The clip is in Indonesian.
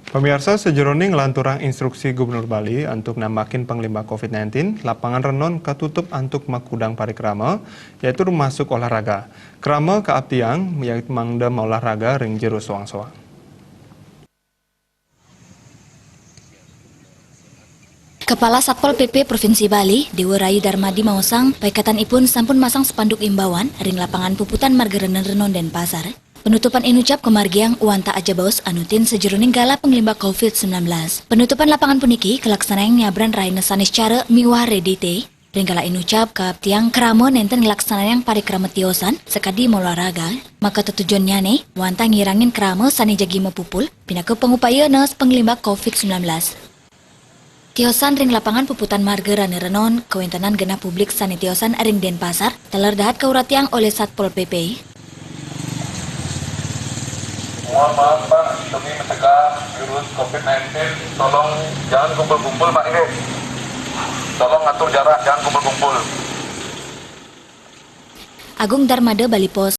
Pemirsa, sejeroning lanturang instruksi Gubernur Bali untuk nambahin penglimbah COVID-19, lapangan renon katutup untuk makudang parikrama, yaitu masuk olahraga. Krama keabtiang, yaitu mangdam olahraga ring jero soang-soang. Kepala Satpol PP Provinsi Bali, Dewa Rayu Darmadi Mausang, paikatan ipun sampun masang spanduk imbauan ring lapangan puputan marga renon dan pasar. Penutupan inucap kemargiang uanta aja baus anutin sejeroning gala penglimbah COVID-19. Penutupan lapangan puniki kelaksanaan nyabran raina sanis cara miwah redite. Ringgala inucap ke tiang kramo nenten ngelaksanaan parikrama tiosan sekadi olahraga. Maka tujuannya nih, uanta ngirangin kramo sani jagi mepupul, pindah ke pengupaya nas penglimbah COVID-19. Tiosan ring lapangan puputan marga rane renon, kewentanan genah publik sani tiosan ring Denpasar, teler dahat keuratiang oleh Satpol PP. Mohon maaf Pak, demi mencegah virus COVID-19, tolong jangan kumpul-kumpul Pak ini. Tolong atur jarak, jangan kumpul-kumpul. Agung Darmada Bali Pos.